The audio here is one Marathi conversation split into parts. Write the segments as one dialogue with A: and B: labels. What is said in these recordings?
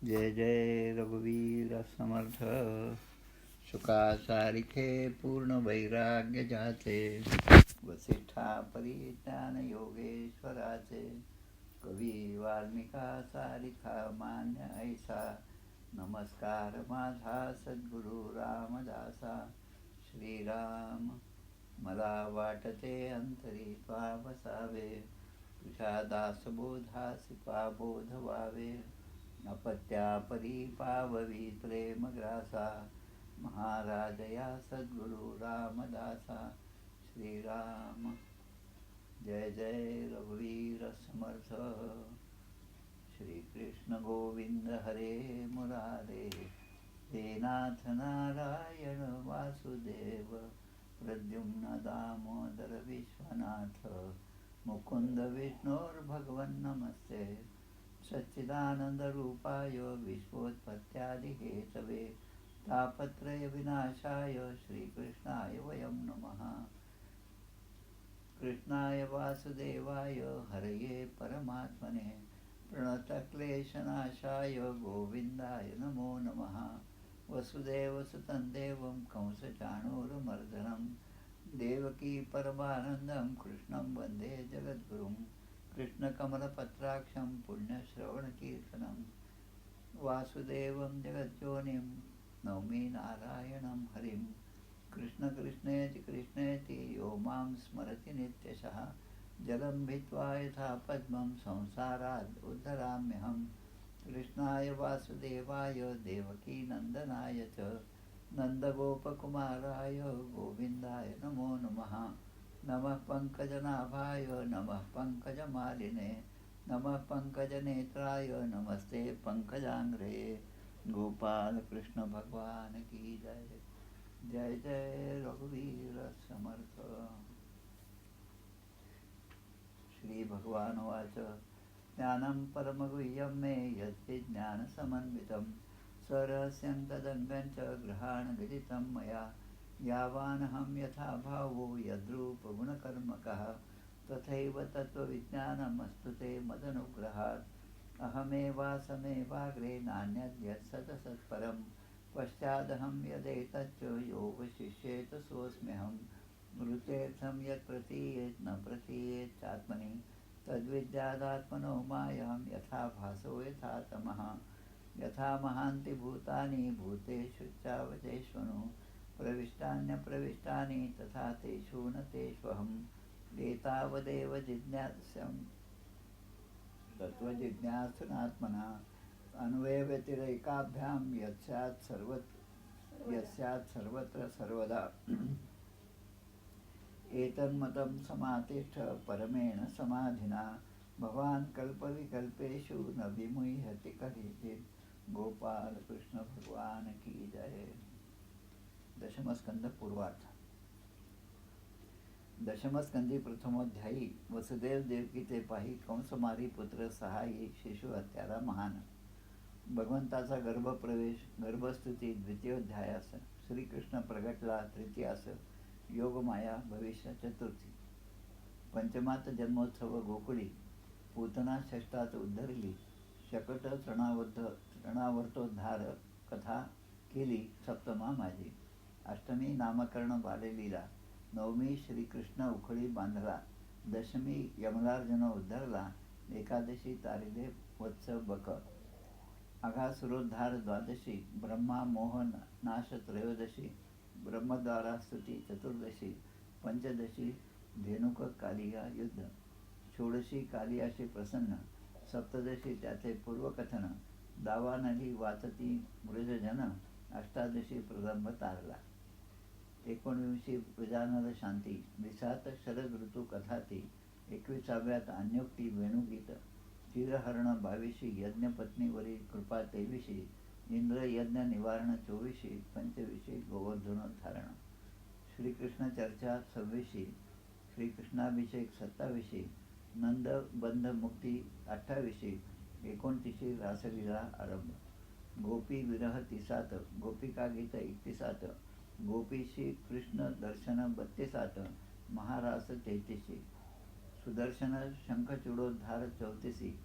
A: जय जय रघुवीर समर्थ। सुखा सारिखे पूर्ण वैराग्य जाते, वसिष्ठा परिज्ञान योगेश्वराचे। कवी वाल्मिका सारिखा मान्य ऐसा, नमस्कार माझा सद्गुरु रामदासा। श्रीराम मला वाटते अंतरी त्वा बसावे, तुझ्या दासबोधासी त्वा बोध व्हावे। अपत्यापरी पाववी प्रेमग्रासा, महाराजया सद्गुरु रामदासा। श्रीराम जय जय रघुवीर समर्थ। श्री कृष्ण गोविंद हरे मुरारे, हे नाथ नारायण वासुदेव। प्रद्युम्न दामोदर विश्वनाथ, मुकुंद विष्णोर्भगवन् नमस्ते। सच्चिदानंद रूपाय विश्वोत्पत्त्यादि हेतवे, तापत्रय विनाशाय श्रीकृष्णाय वयं नमः। कृष्णाय वासुदेवाय हरये परमात्मने, प्रणतक्लेशनाशाय गोविन्दाय नमो नमः। वसुदेवसुतं देवं कंसचाणूरमर्दनं, देवकी परमानन्दं कृष्णं वन्दे जगद्गुरुं। कृष्णकमलपत्राक्षं पुण्यश्रवणकीर्तनं, वासुदेवं जगज्योनिं नौमि नारायणं हरिं। कृष्ण कृष्णेति कृष्णेति यो मां स्मरति नित्यशः, जलं भित्त्वा यथा पद्मं संसारात् उद्धराम्यहम्। कृष्णाय वासुदेवाय देवकीनन्दनाय च, नन्दगोपकुमाराय गोविन्दाय नमो नमः। नमः पङ्कजनाभाय नमः पङ्कजमालिने, नमः पङ्कजनेत्राय नमस्ते पङ्कजाङ्घ्रे। गोपाल कृष्ण भगवान की जय। जय जय रघुवीर समर्थ। श्री भगवानुवाच, ज्ञानं परमगुह्यं मे यद्विज्ञानसमन्वितं, स्वरहस्यं तदङ्गं च गृहाण विदितं मया। यावानहं यथा भावो यद्रूपगुणकर्मकः, तथैव तत्त्वविज्ञानमस्तु ते मदनुग्रहात्। अहमेवासमेवाग्रे नान्यद्यत्सतसत्परं, पश्चादहं यदेतच्च योगशिष्येत सोऽस्म्यहम्। मृतेऽर्थं यत् प्रतीयेत् न प्रतीयेत् चात्मनि, तद्विद्यादात्मनो मायां यथा भासो यथा तमः। यथा महान्ति भूतानि भूतेषु चावचेष्वनु, प्रविष्टान्यप्रविष्टानि तथा तेषु न तेष्वहम्। एतावदेव जिज्ञास्यं तत्त्वजिज्ञासनात्मना, अन्वयव्यतिरेकाभ्यां यस्यात् सर्वत्र सर्वदा। एतन्मतं समातिष्ठ परमेण समाधिना, भवान् कल्पविकल्पेषु न विमुह्यति कदाचित्। गोपाल कृष्ण भगवान की जय। दशमस्कंद पूर्वार्थ। दशमस्कंदी प्रथमोध्यायी वसुदेव देवकीचे पाही कंसमारी पुत्र सहाय्यी शिशु हत्यारा महान। भगवंताचा गर्भप्रवेश गर्भस्तुती द्वितीयोध्यायास, श्रीकृष्ण प्रगटला तृतीयास, योगमाया भविष्य चतुर्थी। पंचमात जन्मोत्सव गोकुळी, पूतना षष्ठात उद्धरली, शकट तृणावर्तोद्धार कथा केली सप्तमा माझी। अष्टमी नामकरण बाललीला, नवमी श्रीकृष्ण उखळी बांधला, दशमी यमलार्जुन उद्धरला, एकादशी तारिले वत्स बक, अघासुरोद्धार द्वादशी, ब्रह्मा मोहन नाश त्रयोदशी, ब्रह्मद्वारा स्तुती चतुर्दशी, पंचदशी धेनुक कालिया युद्ध, षोडशी कालियाशी प्रसन्न, सप्तदशी त्याचे पूर्वकथन, दावानली वाचती मृजजन, अष्टादशी प्रलंब तारला, 19 गजानन शांती, 20 शरद ऋतू कथाती, 21व्यात अन्योक्ती वेणुगीत, चिरहरण 22 यज्ञपत्नीवरील कृपा 23, इंद्र यज्ञ निवारण 24, 25 गोवर्धनोद्धारण, श्रीकृष्ण चर्चा 26, श्रीकृष्णाभिषेक 27, नंद बंध मुक्ती 28, 29 रासलीला आरंभ, गोपी विरह 30, गोपिका गीत 31, गोपीशी कृष्ण दर्शन 32, महारास 33, सुदर्शन शंखचूडोद्धार 34,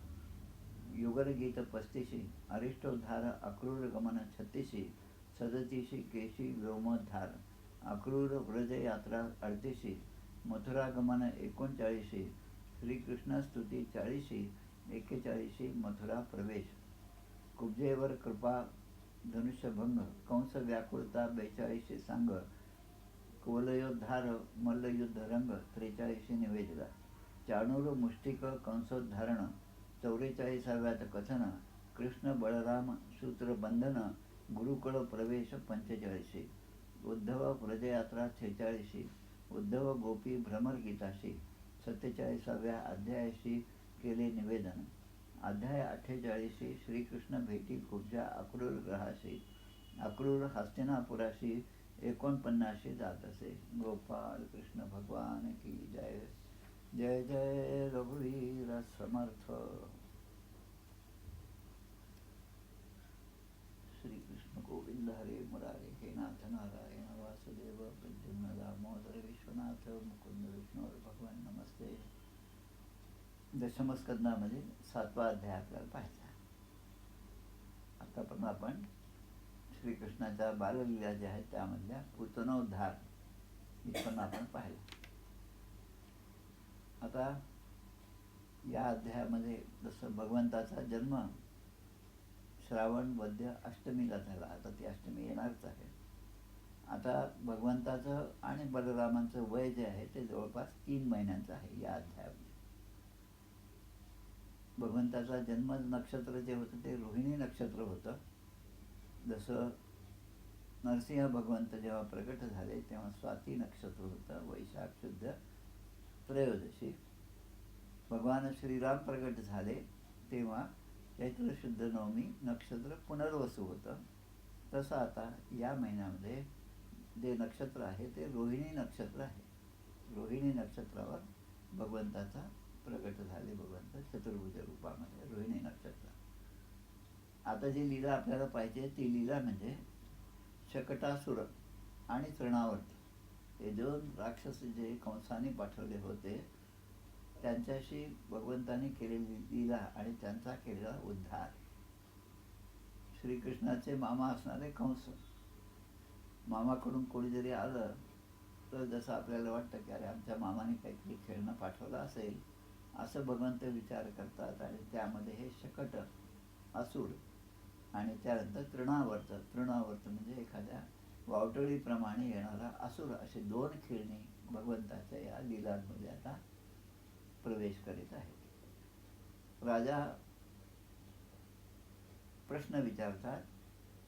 A: युगलगीत 35, अरिष्टोद्धार अक्रूर गमन 36, 37 केशी व्योमोद्धार, अक्रूर व्रजयात्रा 38, मथुरागमन 39, श्रीकृष्ण स्तुती 40, 41 मथुरा प्रवेश, कुब्जेवर कृपा धनुष्यभंग, कंस व्याकुळता 42 सांग, कुवलयोद्धार मल्लयुद्ध रंग 43 निवेदला, चाणूर मुष्टिक कंसोद्धारण 44व्यात कथन, कृष्ण बळराम सूत्रबंधन गुरुकुळ प्रवेश 45, उद्धव व्रजयात्रा 46, उद्धव गोपी भ्रमरगीताशी 47व्या अध्यायाशी केले निवेदन, अध्याय 48 श्रीकृष्ण भेटी कुब्जा अक्रूर ग्रहाशी, अक्रूर हस्तिनापुराशी 49 जात असे. गोपाल कृष्ण भगवान की जय. जय जय रघुवीर समर्थ. श्रीकृष्ण गोविंद हरे मुरारे, हे नाथ नारायण वासुदेव प्रद्युम्न दामोदर विश्वनाथ मुकुंद विष्णू भगवान नमस्ते. दशमस्कंदामध्ये 7वा अध्याय आपल्याला पाहायचा. आतापर्यंत आपण श्रीकृष्णाच्या बाललीला ज्या आहेत त्यामधल्या पूतनोद्धार इथपर्यंत आपण पाहिलं. आता या अध्यायामध्ये जसं भगवंताचा जन्म श्रावण वद्य अष्टमीला झाला, आता ती अष्टमी येणारच आहे. आता भगवंताचं आणि बलरामांचं वय जे आहे ते जवळपास 3 महिन्यांचं आहे. या अध्यायामध्ये भगवंताचा जन्म नक्षत्र जे होतं ते रोहिणी नक्षत्र होतं. जसं नरसिंह भगवंत जेव्हा प्रकट झाले तेव्हा स्वाती नक्षत्र होतं, वैशाख शुद्ध त्रयोदशी. भगवान श्रीराम प्रकट झाले तेव्हा चैत्र शुद्ध नवमी नक्षत्र पुनर्वसू होतं. तसं आता या महिन्यामध्ये जे नक्षत्र आहे ते रोहिणी नक्षत्र आहे. रोहिणी नक्षत्रावर भगवंताचा प्रकट झाले, भगवंत चतुर्भुज रूपामध्ये रोहिणी नक्षत्र. आता जी लीला आपल्याला पाहिजे ती लीला म्हणजे शकटासुर आणि तृणावर्त हे 2 राक्षस जे कंसाने पाठवले होते त्यांच्याशी भगवंताने केलेली लीला आणि त्यांचा केलेला उद्धार. श्रीकृष्णाचे मामा असणारे कंस, मामाकडून कोणी जरी आलं तर जसं आपल्याला वाटतं की अरे आमच्या मामाने काहीतरी खेळणं पाठवलं असेल असं भगवंत विचार करतात. आणि त्यामध्ये हे शकट असुर आणि त्यानंतर तृणावर्त. तृणावर्त म्हणजे एखाद्या वावटळीप्रमाणे येणारा असुर, असे 2 खेळणी भगवंताच्या या लीलांमध्ये आता प्रवेश करीत आहेत. राजा प्रश्न विचारतात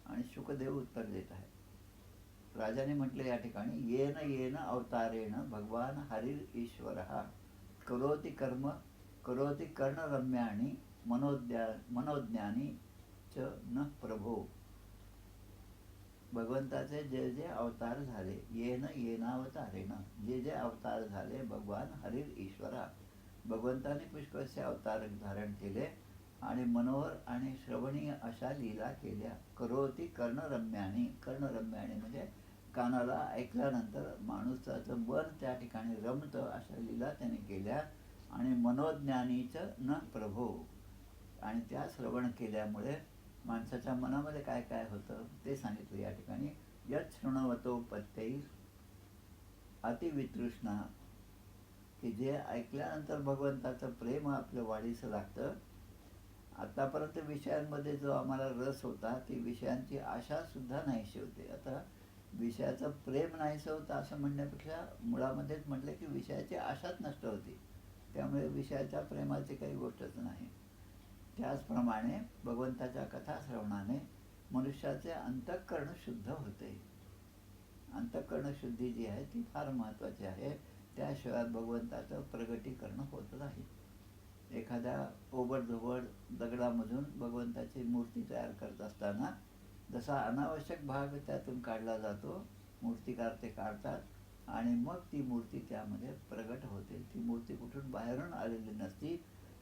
A: आणि शुकदेव उत्तर देत आहेत. राजाने म्हटले या ठिकाणी, येन येन अवतारेण भगवान हरिर ईश्वरः करोति कर्म करोति कर्णरम्याणि मनोज्ञानी च न प्रभो. भगवंताचे जे जे अवतार झाले, येन येनावतारेण, जे जे अवतार झाले भगवान हरिर ईश्वरा, भगवंताने पुष्कळसे अवतार धारण केले आणि मनोहर आणि श्रवणीय अशा लीला केल्या. करोति कर्णरम्याणी, कर्णरम्याणी म्हणजे कानाला ऐकल्यानंतर माणूसाचं मन त्या ठिकाणी रमतं अशा लीला त्याने केल्या. आणि मनोज्ञानीच न प्रभो, आणि त्या श्रवण केल्यामुळे माणसाच्या मनामध्ये काय काय होतं ते सांगितलं या ठिकाणी. यत् शृण्वतो पत्यैः अतिवितृष्णा, की जे ऐकल्यानंतर भगवंताचं प्रेम आपलं वाढीस लागतं. आतापर्यंत विषयांमध्ये जो आम्हाला रस होता ती विषयांची आशा सुद्धा नाहीशी होते. आता विषयाचं प्रेम नाहीसं होतं असं म्हणण्यापेक्षा मुळामध्येच म्हटलं की विषयाची आशाच नष्ट होती. त्यामुळे विषयाच्या प्रेमाची काही गोष्टच नाही. त्याचप्रमाणे भगवंताच्या कथा श्रवणाने मनुष्याचे अंतःकरण शुद्ध होते. अंतःकरण शुद्धी जी आहे ती फार महत्त्वाची आहे. त्याशिवाय भगवंताचं प्रगटीकरण होत नाही. एखाद्या ओबडधोबड दगडामधून भगवंताची मूर्ती तयार करत असताना जसा अनावश्यक भाग त्यातून काढला जातो, मूर्तिकार ते काढतात आणि मग ती मूर्ती त्यामध्ये प्रगट होते. ती मूर्ती कुठून बाहेरून आलेली नसती,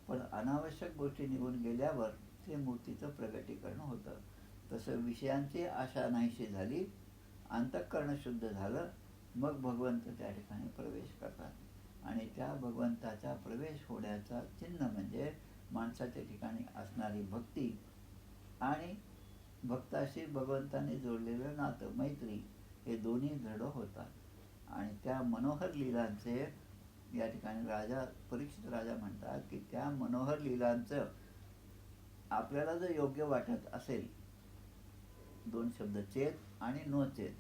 A: पण अनावश्यक गोष्टी निघून गेल्यावर ते मूर्तीचं प्रगटीकरण होतं. तसं विषयांची आशा नाहीशी झाली, अंतःकरण शुद्ध झालं, मग भगवंत त्या ठिकाणी प्रवेश करतात. आणि त्या भगवंताचा प्रवेश होण्याचा चिन्ह म्हणजे माणसाच्या ठिकाणी असणारी भक्ती आणि भक्ताशी भगवंताने जोडलेलं नातं मैत्री हे दोन्ही दृढ होतात. आणि त्या मनोहर लीलांचे या ठिकाणी राजा परीक्षित राजा म्हणतात की त्या मनोहर लीलांचं आपल्याला जर योग्य वाटत असेल, दोन शब्द, चेत आणि नो चेत.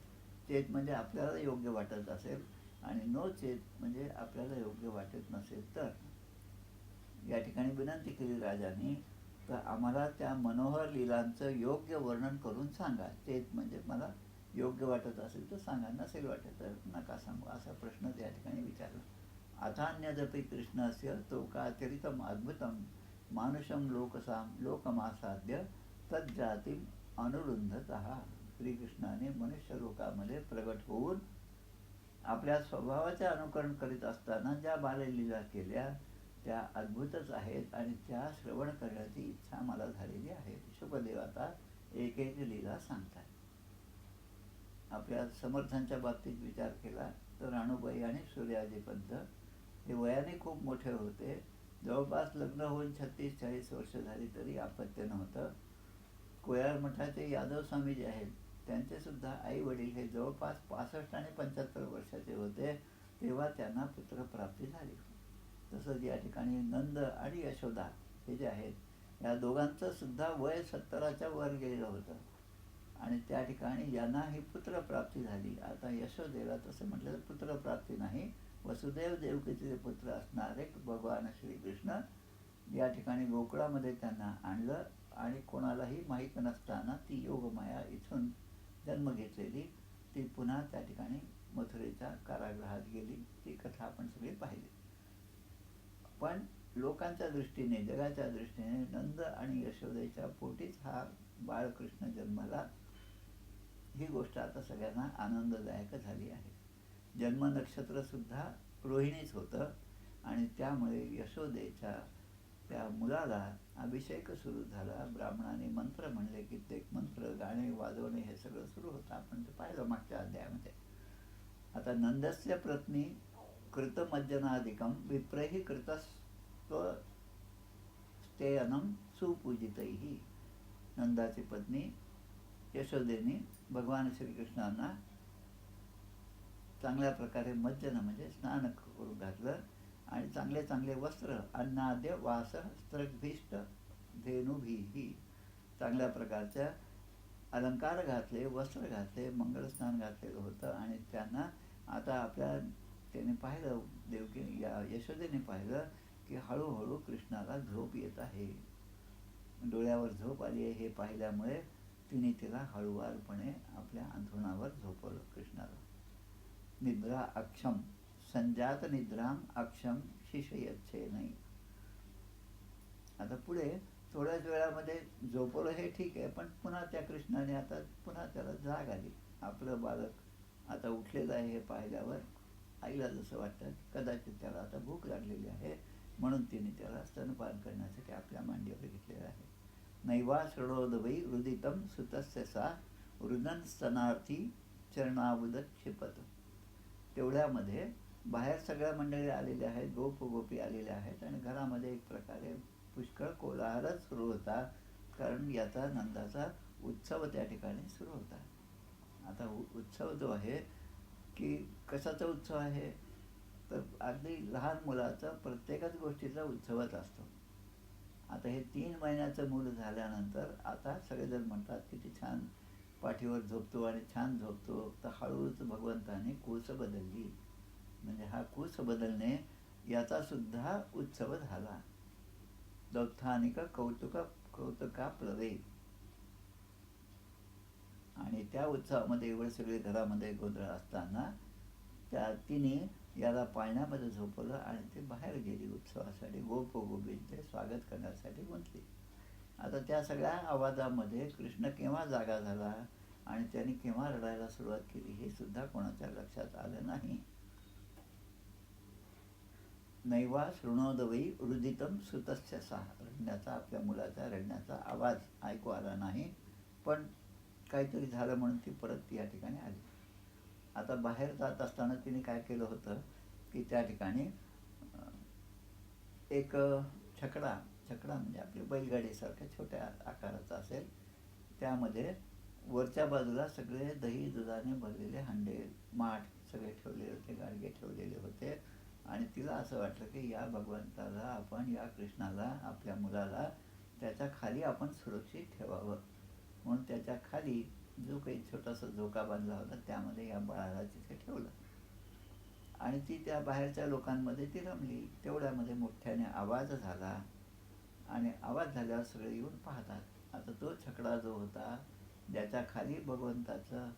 A: चेत म्हणजे आपल्याला योग्य वाटत असेल आणि नो चेत म्हणजे आपल्याला योग्य वाटत नसेल तर या ठिकाणी विनंती केली राजाने, तर आम्हाला त्या मनोहर लीलांचं योग्य वर्णन करून सांगा. चेत म्हणजे मला योग्य वाटत असेल तर सांगा, नसेल वाटत तर नका सांगू, असा प्रश्न त्या ठिकाणी विचारला. अथान्यदपि कृष्णस्य तोकाचरितम अद्भुतम मानुषम लोकमासाद्य तज्जातीम अनुरुंधतः. श्रीकृष्णाने मनुष्य लोकामध्ये प्रगट होऊन आपल्या स्वभावाचे अनुकरण करीत असताना ज्या बाललीला केल्या त्या अद्भुतच आहेत आणि त्या श्रवण करण्याची इच्छा मला झालेली आहे. शुकदेव आता एक एक लीला सांगतात. आपल्या समर्थांच्या बाबतीत विचार केला तर राणूबाई आणि सूर्याजी पंत हे वयाने खूप मोठे होते. जवळपास लग्न होऊन 36-40 वर्ष झाली तरी अपत्य नव्हतं. कोयाळ मठाचे यादव स्वामी जे आहेत त्यांचे सुद्धा आई वडील हे जवळपास 65 आणि 75 वर्षाचे होते तेव्हा त्यांना पुत्रप्राप्ती झाली. तसंच या ठिकाणी नंद आणि यशोदा हे जे आहेत या दोघांचं सुद्धा वय 70च्या वर गेलेलं होतं आणि त्या ठिकाणी यांना ही पुत्रप्राप्ती झाली. आता यशोदेला तसं म्हटलं तर पुत्रप्राप्ती नाही, वसुदेव देवकीचे पुत्र असणारे भगवान श्रीकृष्ण या ठिकाणी गोकुळामध्ये त्यांना आणलं आणि कोणालाही माहीत नसताना ती योगमाया इथून जन्म घेतलेली ती पुन्हा त्या ठिकाणी मथुरेच्या कारागृहात गेली. ती कथा आपण सगळी पाहिली. पण लोकांच्या दृष्टीने, जगाच्या दृष्टीने नंद आणि यशोदेच्या पोटीच हा बाळकृष्ण जन्माला, ही गोष्ट आता सगळ्यांना आनंददायक झाली आहे. जन्म नक्षत्र सुद्धा रोहिणीच होतं आणि त्यामुळे यशोदेच्या त्या मुलाला अभिषेक सुरू झाला. ब्राह्मणाने मंत्र म्हणले, कित्येक मंत्र, गाणे वाजवणे हे सगळं सुरू होतं. आपण ते पाहिलं मागच्या अध्यायामध्ये. आता नंदस्य पत्नी कृतमज्जनादिकं विप्रैः कृतस्तेयनं सुपूजितैः. नंदाची पत्नी यशोदेने भगवान श्रीकृष्णांना चांगल्या प्रकारे मज्जन म्हणजे स्नान करून घातलं आणि चांगले चांगले वस्त्र, अन्नाद्य वास स्त्रग्भीष्ट धेनुभिः, चांगल्या प्रकारच्या अलंकार घातले, वस्त्र घातले, मंगळस्नान घातलेलं होतं. आणि त्यांना आता त्याने पाहिलं, देवकी या यशोदेने पाहिलं की हळूहळू कृष्णाला झोप येत आहे, डोळ्यावर झोप आली आहे. हे पाहिल्यामुळे तिने तिला हळुवारपणे आपल्या अंथरुणावर झोपवलं कृष्णाला. निद्रा अक्षम संजात निद्राम अक्षम शिशयच्छेनै. आता पुढे थोड्याच वेळामध्ये झोपवलं हे ठीक आहे, पण पुन्हा त्या कृष्णाने आता पुन्हा त्याला जाग आली. आपलं बालक आता उठलेलं आहे हे पाहिल्यावर आईला जसं वाटतं कदाचित त्याला आता भूक लागलेली आहे, म्हणून तिने त्याला स्तनपान करण्यासाठी आपल्या मांडीवर घेतलेलं आहे. नैवा शृणोदवै रुदितं सुतस्य सा रुदन स्तनार्थी चरणावुद क्षिपत. तेवढ्यामध्ये बाहेर सगळ्या मंडळी आलेले आहेत, गोपी आलेले आहेत आणि घरामध्ये एक प्रकारे पुष्कळ कोलाहलच सुरू होता, कारण याचा नंदाचा उत्सव त्या ठिकाणी सुरू होता. आता उत्सव जो आहे की कशाचा उत्सव आहे, तर अगदी लहान मुलाचा प्रत्येकच गोष्टीचा उत्सवच असतो. आता हे 3 महिन्याचं मूल झाल्यानंतर आता सगळेजण म्हणतात किती छान पाठीवर झोपतो आणि छान झोपतो. तर हळूच भगवंताने कूस बदलली, म्हणजे हा कूस बदलणे याचा सुद्धा उत्सव झाला. दौत्थानिक कौतुका प्लवे. आणि त्या उत्सवामध्ये एवढे सगळे घरामध्ये गोंधळ असताना तिने याला पाळण्यामध्ये झोपवलं आणि ती बाहेर गेली उत्सवासाठी. गोपींचे स्वागत करण्यासाठी गुंतली. आता त्या सगळ्या आवाजामध्ये कृष्ण केव्हा जागा झाला आणि त्याने केव्हा रडायला सुरुवात केली हे सुद्धा कोणाच्या लक्षात आलं नाही. नैवा शृणोदवै रुदितं सुतस्य सा. रडण्याचा, आपल्या मुलाचा रडण्याचा आवाज ऐकू आला नाही, पण काहीतरी झालं म्हणून ती परत या ठिकाणी आली. आता बाहेर जात असताना तिने काय केलं होतं की त्या ठिकाणी एक छकडा छकडा म्हणजे आपली बैलगाडीसारख्या छोट्या आकाराचा असेल, त्यामध्ये वरच्या बाजूला सगळे दही दुधाने भरलेले हांडे, माठ सगळे ठेवलेले होते, गाडगे ठेवलेले होते. आणि तिला असं वाटलं की या भगवंताला आपण, या कृष्णाला, आपल्या मुलाला त्याच्या खाली आपण सुरक्षित ठेवावं, म्हणून त्याच्या खाली जो काही छोटासा झोका बांधला होता त्यामध्ये या बाळाला तिथे ठेवलं. आणि ती त्या बाहेरच्या लोकांमध्ये ती रमली. तेवढ्यामध्ये मोठ्याने आवाज झाला आणि आवाज झाल्यावर सगळे येऊन पाहतात. आता तो छकडा जो होता ज्याच्या खाली भगवंताचं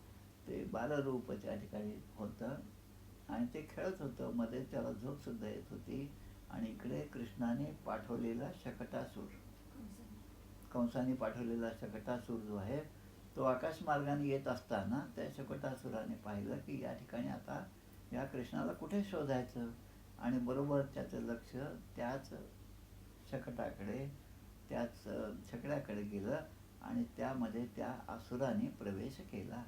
A: ते बालरूप त्या ठिकाणी होतं आणि ते खेळत होतं, मध्ये त्याला झोपसुद्धा येत होती. आणि इकडे कृष्णाने पाठवलेला शकटासूर, कंसाने पाठवलेला शकटासूर जो आहे तो आकाशमार्गाने येत असताना त्या शकटासुराने पाहिलं की या ठिकाणी आता या कृष्णाला कुठे शोधायचं. आणि बरोबर त्याचं लक्ष त्याच शकटाकडे, त्याच छकड्याकडे गेलं आणि त्यामध्ये त्या असुराने प्रवेश केला.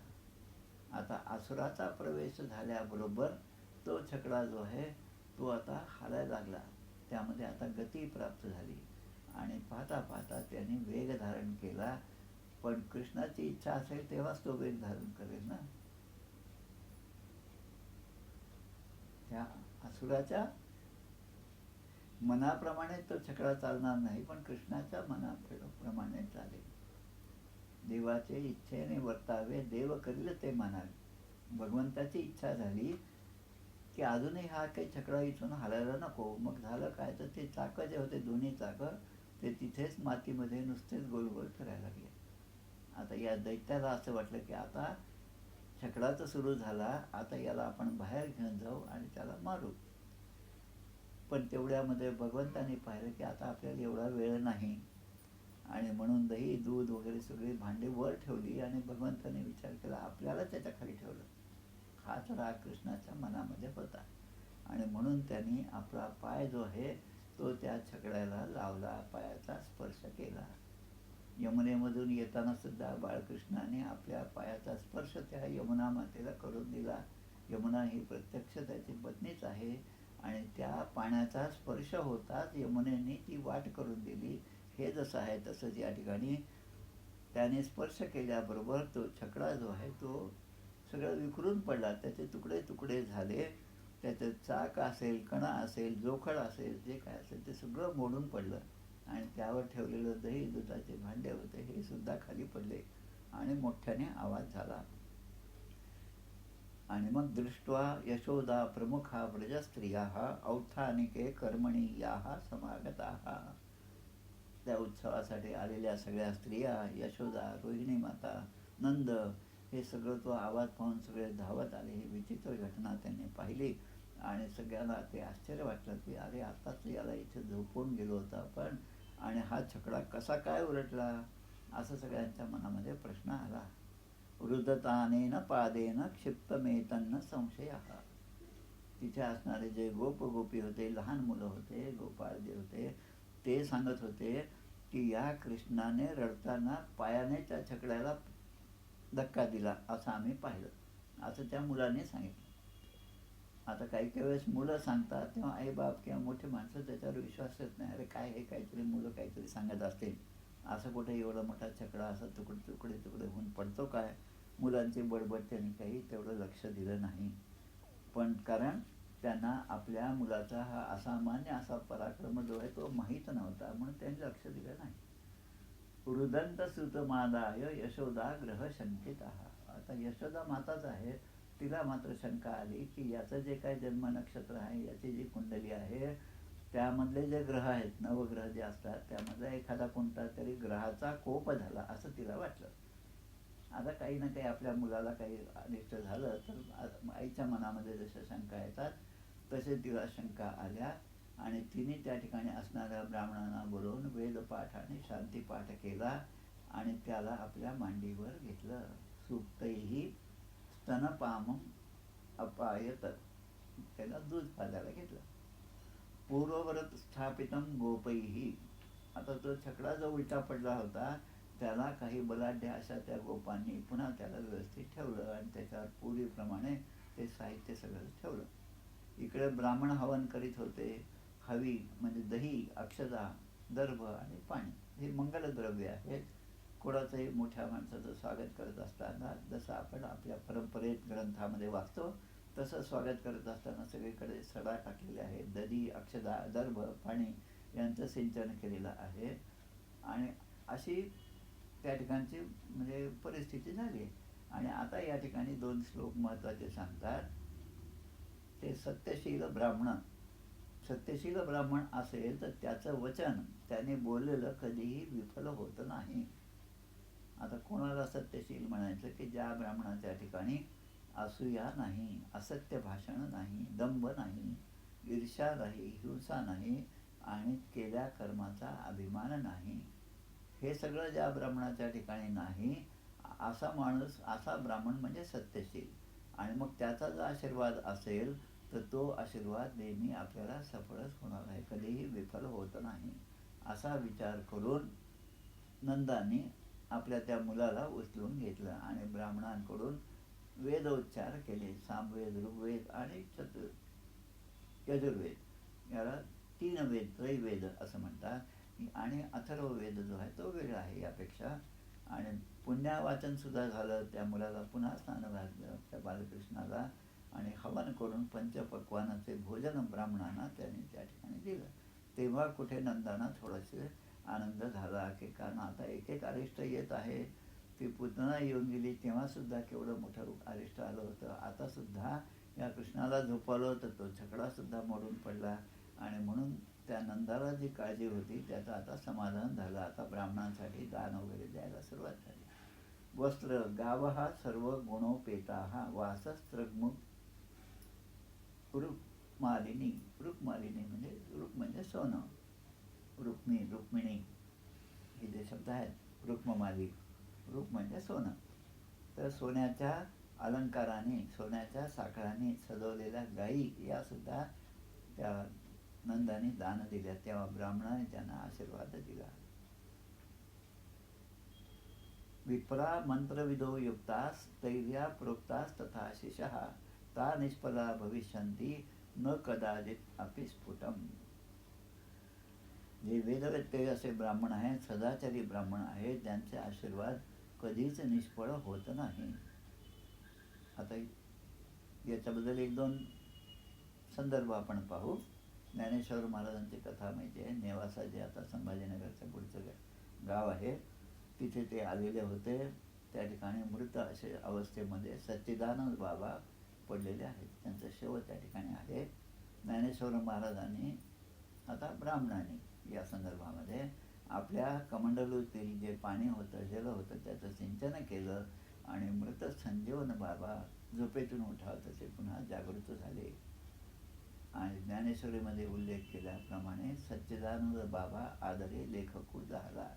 A: आता असुराचा प्रवेश झाल्याबरोबर तो छकडा जो आहे तो आता हालायला लागला, त्यामध्ये आता गती प्राप्त झाली. आणि पाहता पाहता त्याने वेग धारण केला. पण कृष्णाची इच्छा असेल तेव्हाच तो वेग धारण करेल ना. त्या असुराच्या मनाप्रमाणे तो छकडा चालणार नाही, पण कृष्णाच्या मनाप्रमाणे चालेल. देवाचे इच्छेने वर्तावे, देव करील ते मानावे. भगवंताची इच्छा झाली की अजूनही हा काही छकडा इथून हालायला नको. मग झालं काय, तर ते चाकं जे होते, दोन्ही चाकं ते तिथेच मातीमध्ये नुसतेच गोल गोल फिरायला लागले. आता या दैत्याला असं वाटलं की आता छकडाचं सुरू झाला, आता याला आपण बाहेर घेऊन जाऊ आणि त्याला मारू. पण तेवढ्यामध्ये भगवंताने पाहिलं की आता आपल्याला एवढा वेळ नाही. आणि म्हणून दही दूध वगैरे सगळी भांडी वर ठेवली आणि भगवंताने विचार केला आपल्याला त्याच्या खाली ठेवलं. हाच राग कृष्णाच्या मनामध्ये होता. आणि म्हणून त्यांनी आपला पाय जो आहे तो त्या छकड्याला लावला, पायाचा स्पर्श केला. यमुनेमधून येताना सुद्धा बाळकृष्णाने आपल्या पायाचा स्पर्श त्या यमुना मातेला करून दिला. यमुना ही प्रत्यक्ष त्याची पत्नीच आहे आणि त्या पाण्याचा स्पर्श होताच यमुनेने ती वाट करून दिली. हे जसं आहे तसंच या ठिकाणी त्याने स्पर्श केल्याबरोबर तो छकडा जो आहे तो सगळं विखरून पडला, त्याचे तुकडे तुकडे झाले. त्याचं चाक असेल, कणा असेल, जोखड असेल, जे काय असेल ते सगळं मोडून पडलं. आणि त्यावर ठेवलेलं दही दुधाचे भांडे होते हे सुद्धा खाली पडले आणि मोठ्याने आवाज झाला. आणि मग दृष्ट्वा यशोदा प्रमुखा व्रजस्त्रियाः औत्थानिके कर्मणी याः समागताः. त्या उत्सवासाठी आलेल्या सगळ्या स्त्रिया, यशोदा, रोहिणी माता, नंद, हे सगळं तो आवाज पाहून सगळे धावत आले. ही विचित्र घटना त्यांनी पाहिली आणि सगळ्यांना ते आश्चर्य वाटलं की अरे आताच याला इथे झोपून गेलो होतो आपण आणि हा छकडा कसा काय उलटला, असं सगळ्यांच्या मनामध्ये प्रश्न आला. वृद्धतानेन पादेन क्षिप्तमेतन्न संशयः. तिथे असणारे जे गोप गोपी होते, लहान मुलं होते, गोपाळ जे होते, ते सांगत होते की या कृष्णाने रडताना पायाने त्या छकड्याला धक्का दिला असं आम्ही पाहिलं, असं त्या मुलाने सांगितलं. आता काही काही वेळेस मुलं सांगतात तेव्हा आईबाप किंवा मोठे माणसं त्याच्यावर विश्वास येत नाही. अरे काय हे काहीतरी मुलं काहीतरी सांगत असतील, असं कुठे एवढा मोठा छकडा असा तुकडे तुकडे तुकडे होऊन पडतो काय. मुलांची बडबड त्यांनी काही तेवढं लक्ष दिलं नाही. पण कारण त्यांना आपल्या मुलाचा हा असामान्य असा पराक्रम जो आहे तो माहीत नव्हता, म्हणून त्यांनी लक्ष दिलं नाही. रुदंत सुतमादाय यशोदा ग्रह शंकितः. आता यशोदा माताच आहे, तिला मात्र शंका आली की याचं जे काय जन्म नक्षत्र आहे, याची जी कुंडली आहे, त्यामधले जे ग्रह आहेत, नवग्रह जे असतात, त्यामधला एखादा कोणता तरी ग्रहाचा कोप झाला असं तिला वाटलं. आता काही ना काही आपल्या मुलाला काही अनिष्ट झालं तर आईच्या मनामध्ये जशा शंका येतात तसे तिला शंका आल्या आणि तिने त्या ठिकाणी असणाऱ्या ब्राह्मणांना बोलवून वेदपाठ आणि शांतीपाठ केला आणि त्याला आपल्या मांडीवर घेतलं. सुप्तैही स्तनपामम अपायत, त्याला दूध पाजायला घेतलं. पूर्वव्रत स्थापितम गोपैही. आता तो छकडा जो उलटा पडला होता त्याला काही बलाढ्य अशा त्या गोपांनी पुन्हा त्याला व्यवस्थित ठेवलं आणि त्याच्यावर पुरीप्रमाणे ते साहित्य सगळं ठेवलं. इकडे ब्राह्मण हवन करीत होते. हवी म्हणजे दही, अक्षता दर्भ आणि पाणी हे मंगलद्रव्य आहेत. कोणाचंही मोठ्या माणसाचं स्वागत करत असताना जसं आपण आपल्या परंपरेत ग्रंथामध्ये वाचतो तसं स्वागत करत असताना सगळीकडे सडा टाकलेले आहेत. दधी, अक्षदा, दर्भ, पाणी यांचं सिंचन केलेलं आहे. आणि अशी त्या ठिकाणची म्हणजे परिस्थिती झाली. आणि आता या ठिकाणी 2 श्लोक महत्त्वाचे सांगतात. ते सत्यशील ब्राह्मण. सत्यशील ब्राह्मण असेल तर त्याचं वचन त्याने बोललेलं कधीही विफल होत नाही. आता कोणाला सत्यशील म्हणायचं की ज्या ब्राह्मणाच्या ठिकाणी असूया नाही, असत्य भाषण नाही, दंभ नाही, ईर्ष्या नाही, हिंसा नाही आणि केल्या कर्माचा अभिमान नाही. हे सगळं ज्या ब्राह्मणाच्या ठिकाणी नाही असा माणूस, असा ब्राह्मण म्हणजे सत्यशील. आणि मग त्याचा जर आशीर्वाद असेल तर तो आशीर्वाद नेहमी आपल्याला सफळच होणार आहे, कधीही विफल होत नाही. असा विचार करून नंदांनी आपल्या त्या मुलाला उचलून घेतलं आणि ब्राह्मणांकडून वेदोच्चार केले. सामवेद, ऋग्वेद आणि यजुर्वेद याला 3 वेद, त्रैवेद असं म्हणतात. आणि अथर्ववेद जो आहे तो वेगळा आहे यापेक्षा. आणि पुण्यावाचन सुद्धा झालं. त्या मुलाला पुन्हा स्नान घातलं त्या बालकृष्णाला आणि हवन करून पंचपक्वानाचे भोजन ब्राह्मणांना त्यांनी त्या ठिकाणी दिलं. तेव्हा कुठे नंदांना थोडेसे आनंद झाला की कारण आता एक एक अरिष्ट येत आहे. ती पुतना येऊन गेली तेव्हासुद्धा केवढं मोठं अरिष्ट आलं होतं. आतासुद्धा या कृष्णाला झोपवलं तर तो छकडासुद्धा मोडून पडला. आणि म्हणून त्या नंदाला जी काळजी होती त्याचं आता समाधान झालं. आता ब्राह्मणांसाठी दान वगैरे द्यायला सुरुवात झाली. वस्त्र गावहा सर्व गुणोपेता वासस्त्रग्मुख रुक्मालिनी. रुक्मालिनी म्हणजे रुक् म्हणजे सोनं, रुक्मिणी हे जे शब्द आहेत. रुक्ममाली, रुक् म्हणजे सोनं. तर सोन्याच्या अलंकाराने, सोन्याच्या साखळाने सजवलेल्या गायी यासुद्धा त्या नंदाने दान दिल्या. तेव्हा ब्राह्मणाने त्यांना आशीर्वाद दिला. विप्रा मंत्रविदो युक्तास तैर्या प्रोक्तास तथा शिशः ता निष्फला भविष्यन्ति न कदाचित अपि स्फुटम. जे वेदवेत्ते असे ब्राह्मण आहेत, सदाचारी ब्राह्मण आहेत, त्यांचे आशीर्वाद कधीच निष्फळ होत नाही. आता याच्याबद्दल 1-2 संदर्भ आपण पाहू. ज्ञानेश्वर महाराजांची कथा माहिती आहे. नेवासा जे आता संभाजीनगरच्या पुढचं गाव आहे तिथे ते आलेले होते. त्या ठिकाणी मृत असे अवस्थेमध्ये सच्चिदानंद बाबा पडलेले आहेत. त्यांचं शव त्या ठिकाणी आहे. ज्ञानेश्वर महाराजांनी आता ब्राह्मणांनी या संदर्भामध्ये आपल्या कमंडलूतील जे पाणी होतं, जल होतं त्याचं सिंचन केलं आणि मृत संजीवन बाबा झोपेतून उठाव तसे पुन्हा जागृत झाले. आणि ज्ञानेश्वरीमध्ये उल्लेख केल्याप्रमाणे सच्चिदानंद बाबा आदरे लेखकू झाला.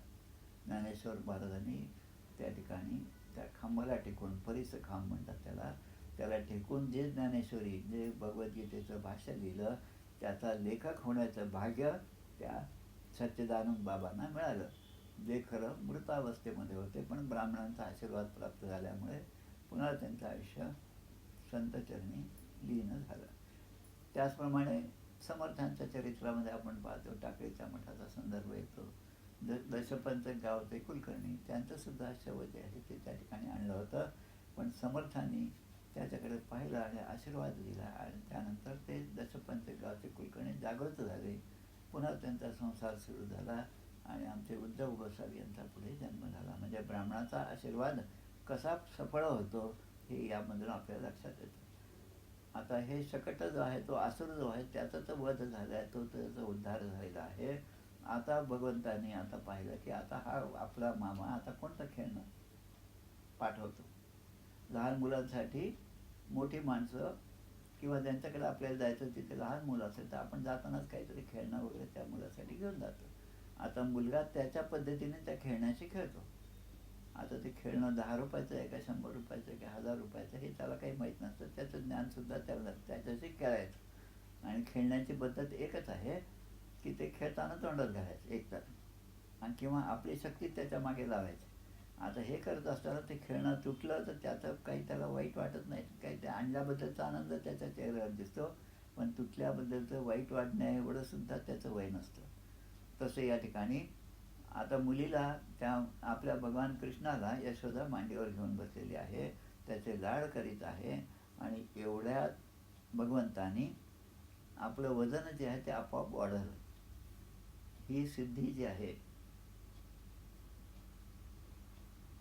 A: ज्ञानेश्वर महाराजांनी त्या ठिकाणी त्या खांबाला टेकून, परिस खांब म्हणतात त्याला टेकून जे ज्ञानेश्वरी, जे भगवद्गीतेचं भाष्य लिहिलं त्याचा लेखक होण्याचं भाग्य त्या सच्चिदानंद बाबांना मिळालं. जे खरं मृतावस्थेमध्ये होते पण ब्राह्मणांचा आशीर्वाद प्राप्त झाल्यामुळे पुन्हा त्यांचं आयुष्य संतचरणी लीन झालं. त्याचप्रमाणे समर्थांच्या चरित्रामध्ये आपण पाहतो. टाकळीच्या मठाचा संदर्भ येतो. दशपंच गावचे कुलकर्णी त्यांचंसुद्धा शव जे आहे ते त्या ठिकाणी आणलं होतं. पण समर्थांनी त्याच्याकडे पाहिलं आणि आशीर्वाद दिला आणि त्यानंतर ते दशपंच गावचे कुलकर्णी जागृत झाले. पुन्हा त्यांचा संसार सुरू झाला आणि आमचे उद्धव गोसावी यांचा पुढे जन्म झाला. म्हणजे ब्राह्मणाचा आशीर्वाद कसा सफळ होतो हे यामधून आपल्याला लक्षात येतं. आता हे शकट जो आहे तो असुर जो आहे त्याचा तर वध झाला आहे, तो त्याचा उद्धार झालेला आहे. आता भगवंतांनी आता पाहिलं की आता हा आपला मामा आता कोणतं खेळणं पाठवतो. लहान मुलांसाठी मोठी माणसं किंवा ज्यांच्याकडे आपल्याला जायचं तिथे लहान मुलं असेल तर आपण जातानाच काहीतरी खेळणं वगैरे त्या मुलासाठी घेऊन जातो. आता मुलगा त्याच्या पद्धतीने त्या खेळण्याशी खेळतो. आता ते खेळणं 10 रुपयाचं आहे का 100 रुपयाचं आहे का 1000 रुपयाचं हे त्याला काही माहीत नसतं. त्याचं ज्ञानसुद्धा त्याला त्याच्याशी खेळायचं. आणि खेळण्याची पद्धत एकच आहे की ते खेळताना तोंडात घालायचं एकतर आणि किंवा आपली शक्ती त्याच्या मागे लावायची. आता हे करत असताना ते खेळणं तुटलं तर त्याचं काही त्याला वाईट वाटत नाही. काही ते आणल्याबद्दलचा आनंद त्याच्या चेहऱ्यावर दिसतो पण तुटल्याबद्दलचं वाईट वाटण्या एवढं सुद्धा त्याचं वय नसतं. तसं या ठिकाणी आता मुलीला त्या आपल्या भगवान कृष्णाला यशोदा मांडीवर घेऊन बसलेली आहे, त्याचे लाड करीत आहे आणि एवढ्यात भगवंतानी आपलं वजन जे आहे ते आपोआप वाढवलं. ही सिद्धी जी आहे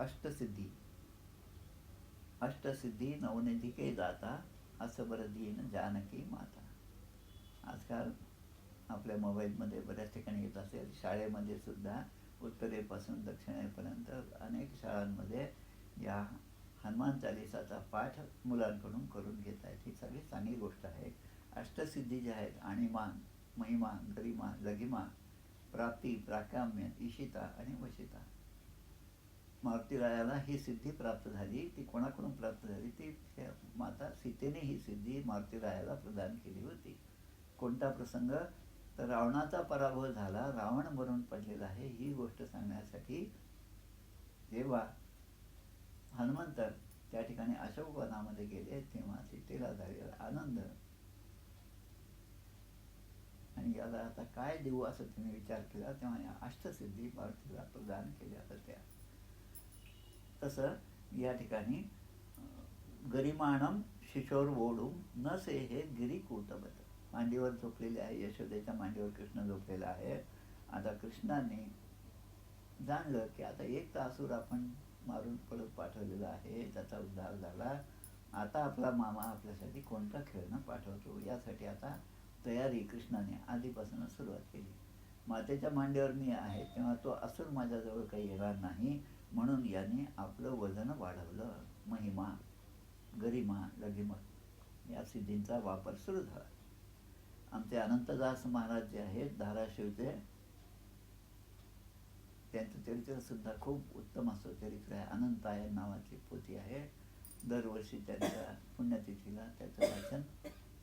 A: अष्टसिद्धी, अष्टसिद्धी नवनिधिके जाता असबर दीन जानकी माता. आजकाल आपल्या मोबाईलमध्ये बऱ्याच ठिकाणी येत असेल, शाळेमध्ये सुद्धा उत्तरेपासून दक्षिणेपर्यंत अनेक शाळांमध्ये या हनुमान चालिसाचा पाठ मुलांकडून करून घेत आहेत. ही सगळी चांगली गोष्ट आहे. अष्टसिद्धी ज्या आहेत आणिमान, महिमा, गरिमा, लघिमा, प्राप्ती, प्राकाम्य, ईशिता आणि वशिता. मारुतीरायाला ही सिद्धी प्राप्त झाली. ती कोणाकडून प्राप्त झाली? ती माता सीतेने ही सिद्धी मारुतीरायाला प्रदान केली होती. कोणता प्रसंग? तर रावणाचा पराभव झाला, रावण मरून पडलेला आहे ही गोष्ट सांगण्यासाठी जेव्हा हनुमंत त्या ठिकाणी अशोकवनामध्ये गेले तेव्हा सीतेला झालेला आनंद आणि याला आता काय देऊ असं तिने विचार केला, तेव्हा या अष्टसिद्धी मारुतीला प्रदान केल्या होत्या. तसं या ठिकाणी गरिमाणम शिशोर ओढून न से हे गिरीकूटबत. मांडीवर झोपलेले आहे, यशोदेच्या मांडीवर कृष्ण झोपलेला आहे. आता कृष्णाने जाणलं की आता एक तासूर आपण मारून परत पाठवलेला आहे, त्याचा उद्धार झाला. आता आपला मामा आपल्यासाठी कोणता खेळणं पाठवतो यासाठी आता तयारी कृष्णाने आधीपासूनच सुरुवात केली. मातेच्या मांडीवर मी आहे तेव्हा तो असुर माझ्याजवळ काही येणार नाही, म्हणून याने आपलं वजन वाढवलं. महिमा, गरिमा, लघिमा या सिद्धींचा वापर सुरू झाला. आमचे अनंतदास महाराज जे आहेत धाराशिवचे, त्यांचं चरित्र सुद्धा खूप उत्तम असं चरित्र आहे. अनंतायन नावाची पोथी आहे. दरवर्षी त्यांच्या पुण्यतिथीला त्याचं वाचन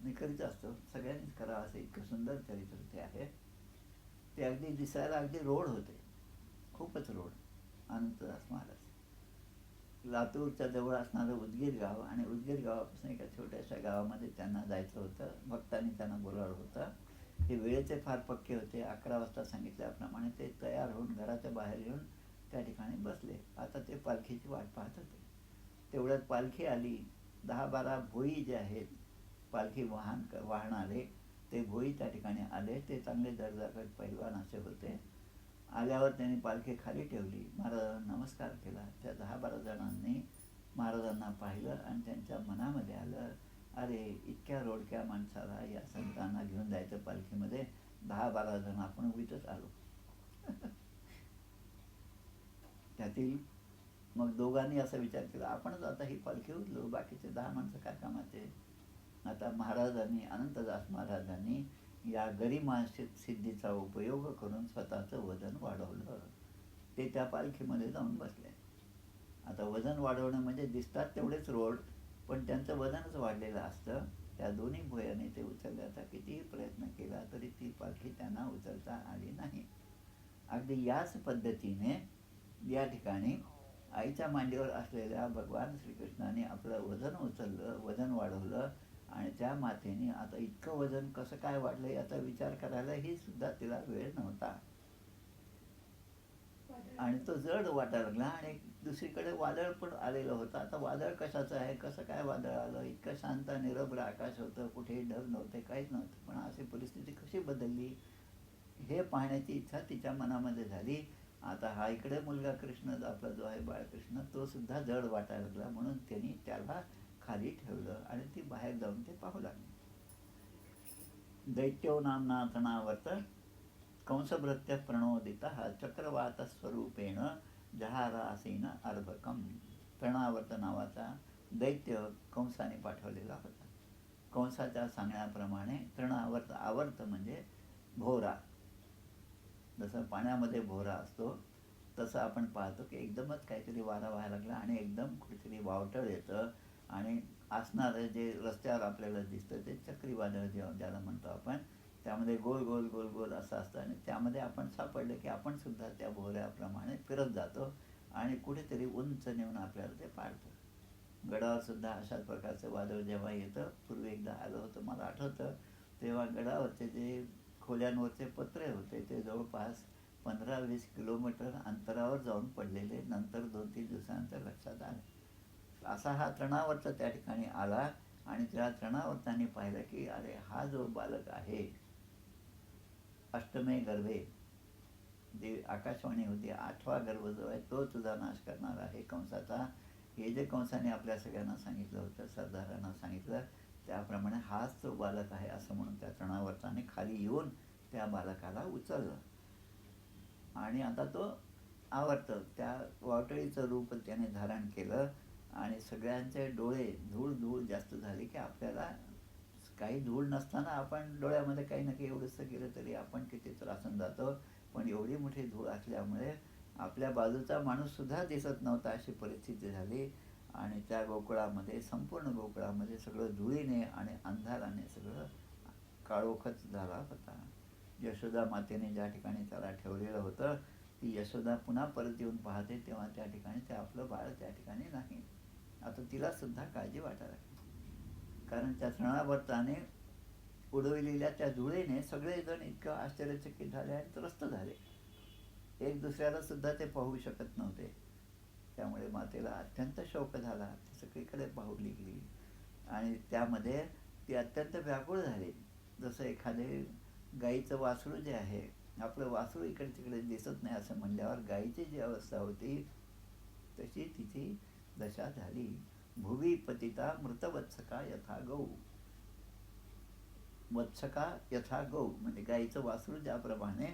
A: मी करीत असतो. सगळ्यांनीच करावं असं इतकं सुंदर चरित्र ते आहे. ते अगदी दिसायला अगदी रोड होते, खूपच रोड. अनंतदास महाराज लातूरच्या जवळ असणारं उदगीर गाव, आणि उदगीर गावापासून एका छोट्याशा गावामध्ये त्यांना जायचं होतं. भक्तांनी त्यांना बोलावलं होतं. हे वेळेचे फार पक्के होते. 11 वाजता सांगितल्याप्रमाणे ते तयार होऊन घराच्या बाहेर येऊन त्या ठिकाणी बसले. आता ते पालखीची वाट पाहत होते. तेवढ्यात पालखी आली. 10-12 भोई जे आहेत पालखी वाहणारे ते भोई त्या ठिकाणी आले. ते चांगले दर्जागत पैलवान असे होते. आल्यावर त्यांनी पालखी खाली ठेवली, महाराजांना नमस्कार केला. त्या 10-12 जणांनी महाराजांना पाहिलं आणि त्यांच्या मनामध्ये आलं, अरे इतक्या रोडक्या माणसाला या संतांना घेऊन जायचं पालखीमध्ये, 10-12 जण आपण उगीचच आलो. त्यातील मग दोघांनी असा विचार केला, आपणच आता ही पालखी उचलू, बाकीचे 10 माणसं काय कामाचे. आता महाराजांनी, अनंतदास महाराजांनी या गरिमा सिद्धीचा उपयोग करून स्वतःचं वजन वाढवलं. ते त्या पालखीमध्ये जाऊन बसले. आता वजन वाढवणं म्हणजे दिसतात तेवढेच रोड, पण त्यांचं वजनच वाढलेलं असतं. त्या दोन्ही भुयाने ते उचलण्याचा कितीही प्रयत्न केला तरी ती पालखी त्यांना उचलता आली नाही. अगदी याच पद्धतीने या ठिकाणी आईच्या मांडीवर असलेल्या भगवान श्रीकृष्णाने आपलं वजन उचललं, वजन वाढवलं, आणि त्या मातेने आता इतकं वजन कसं काय वाढलं याचा विचार करायलाही सुद्धा तिला वेळ नव्हता. आणि तो जड वाटायला लागला. आणि दुसरीकडे वादळ पण आलेलं होतं. आता वादळ कशाचं आहे, कसं काय वादळ आलं, इतकं शांत निरभ्र आकाश होतं, कुठेही ढग नव्हते, काहीच नव्हतं, पण अशी परिस्थिती कशी बदलली हे पाहण्याची इच्छा तिच्या मनामध्ये झाली. आता हा इकडे मुलगा कृष्ण आपला जो आहे बाळकृष्ण, तो सुद्धा जड वाटायला लागला, म्हणून त्यांनी त्याला खाली ठेवलं आणि ती बाहेर जाऊन ते पाहू लागली. दैत्यो नामना तणावर्त कंसभृत्य प्रणोदित चक्रवात स्वरूपेण जहारासीन अर्भकम. तृणावर्त नावाचा दैत्य कंसाने पाठवलेला होता. कंसाच्या सांगण्याप्रमाणे तृणावर्त, आवर्त म्हणजे भोवरा, जसं पाण्यामध्ये भोवरा असतो तसं आपण पाहतो की एकदमच काहीतरी वारा व्हायला लागला आणि एकदम कुठेतरी वावटळ येतं, आणि असणारं जे रस्त्यावर आपल्याला दिसतं ते चक्रीवादळ ज्याला म्हणतो आपण, त्यामध्ये गोल गोल गोल गोल असं असतं, आणि त्यामध्ये आपण सापडलं की आपण सुद्धा त्या भोवऱ्याप्रमाणे फिरत जातो आणि कुठेतरी उंच नेऊन आपल्याला ते पाडतं. गडावर सुद्धा अशाच प्रकारचं वादळ जेव्हा येतं, पूर्वी एकदा आलं होतं मला आठवतं, तेव्हा गडावरचे जे खोल्यांवरचे पत्रे होते ते जवळपास 15-20 किलोमीटर अंतरावर जाऊन पडलेले नंतर 2-3 दिवसानंतर लक्षात आले. असा हा तृणावर्त त्या ठिकाणी आला आणि त्या तृणावर्ताने पाहिलं की अरे हा जो बालक आहे, अष्टमे गर्भे, जी आकाशवाणी होती, 8वा गर्भ जो आहे तो तुझा नाश करणार आहे कंसाचा, हे जे कंसाने आपल्या सगळ्यांना सांगितलं होतं, सरदारांना सांगितलं, त्याप्रमाणे हाच तो बालक आहे असं म्हणून त्या तृणावर्ताने खाली येऊन त्या बालकाला उचललं. आणि आता तो आवर्त त्या वाटळीचं रूप त्याने धारण केलं आणि सगळ्यांचे डोळे धूळ धूळ जास्त झाली की आपल्याला काही धूळ नसताना आपण डोळ्यामध्ये काही ना काही एवढंसं केलं तरी आपण किती त्रासून जातो. पण एवढी मोठी धूळ असल्यामुळे आपल्या बाजूचा माणूससुद्धा दिसत नव्हता अशी परिस्थिती झाली. आणि त्या गोकुळामध्ये, संपूर्ण गोकुळामध्ये सगळं धुळीने आणि अंधाराने सगळं काळोखच झाला होता. यशोदा मातेने ज्या ठिकाणी त्याला ठेवलेलं होतं, ती यशोदा पुन्हा परत येऊन पाहते तेव्हा त्या ठिकाणी ते आपलं बाळ त्या ठिकाणी नाही. आता तिला सुद्धा काळजी वाटायला लागली, कारण त्या तृणावर्ताने उडविलेल्या त्या धुळीने सगळेजण इतकं आश्चर्यचकित झाले आणि त्रस्त झाले. एक दुसऱ्याला सुद्धा ते पाहू शकत नव्हते. त्यामुळे मातेला अत्यंत शोक झाला. ती सगळीकडे पाहू लागली आणि त्यामध्ये ती अत्यंत व्याकुळ झाली. जसं एखादे गाईचं वासरू जे आहे, आपलं वासरू इकडे तिकडे दिसत नाही असं म्हणल्यावर गाईची जी अवस्था होती तशी तिची दशा झाली. भुवी पतिता मृतवत्सका यथा गौ. वत्सका यथा गौ म्हणजे गाईचं वासरू ज्याप्रमाणे